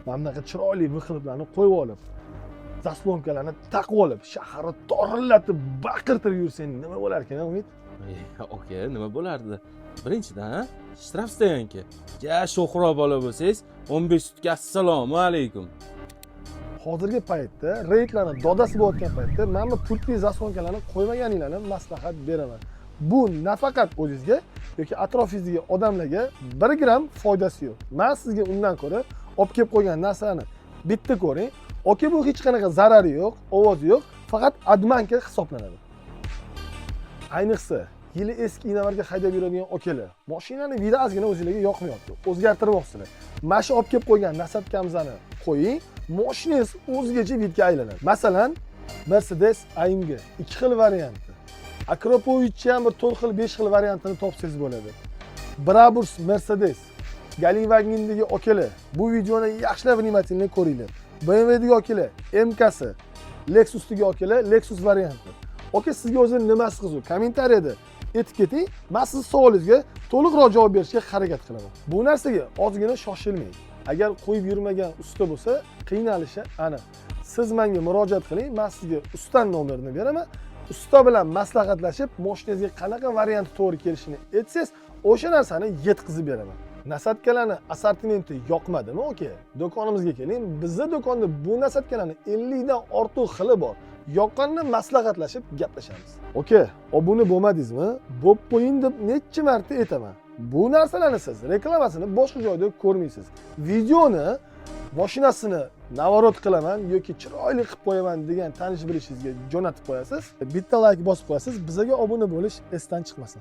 mana bunaqa chiroyli vixliblarni qo'yib olib, zaslonkalarni taqib olib, shaharni torillatib, baqirtirib yursang nima bo'lar ekan, Umid? Oka, nima bo'lardi? Birinchidan, shtrafstayanki. Ja, sho'xro bola bo'lsangiz, 15 sutga assalomu alaykum. Hozirgi paytda reydlarning dodasi bo'layotgan paytda mana bu pultli zaslonkalarni qo'ymaganinglarni maslahat beraman. Bu nafaqat o'zingizga yoki atrofingizdagi odamlarga 1 gram foydasi yo'q. Men sizga undan ko'ra olib kelib qo'ygan narsalarni bitta ko'ring. Oke, bu hech qanaqa zarari yo'q, ovozi yo'q, faqat admanka hisoblanadi. Ayniqsa yili eski inovarga haydab yuradigan okalar, mashinani vidazgina o'zingizga yoqmayapti. O'zgartirmoqsizlar. Mana shu olib kelib qo'ygan nasabkamzani qo'ying, mashinangiz o'zgacha vidga aylanadi. Masalan, Mercedes AMG 2 xil varianti. Akropovichni ham bir 4 xil, 5 xil variantini topsangiz bo'ladi. Brabus Mercedes, Volkswagen'dagi okalar, bu videoni yaxshilab vнимательно ko'ringlar. BMW'dagi okalar, MK'si, Lexus'dagi okalar, Lexus varianti. Oka, sizga o'zi nimasi qiziq? Kommentariyada aytib keting. Men siz savolingizga to'liqroq javob berishga harakat qilaman. Bu narsaga ozgina shoshilmang. Agar qo'yib yurmagan usta bo'lsa, qiynalishi aniq. Siz menga murojaat qiling, men sizga ustaning nomerini beraman. Usta bilan maslahatlashib, mashinangizga qanaqa variant to'g'ri kelishini aytsangiz, o'sha narsani yetkazib beraman. Nasatkalarning assortimenti yoqmadimi, oka? Do'konimizga keling. Bizning do'konda bu nasatkalarning 50 dan ortiq xili bor. Yoqqanini maslahatlashib gaplashamiz. Oka, obuna bo'lmadingizmi? Bo'p qo'ying deb necha marta aytaman. Bu narsalarni siz reklamasini boshqa joyda ko'rmaysiz. Videoni mashinasini navorot qilaman yoki chiroyli qilib qo'yaman degan tanish bilishingizga jo'natib qo'yasiz. Bitta like bosib qo'yasiz. Bizga obuna bo'lish esdan chiqmasin.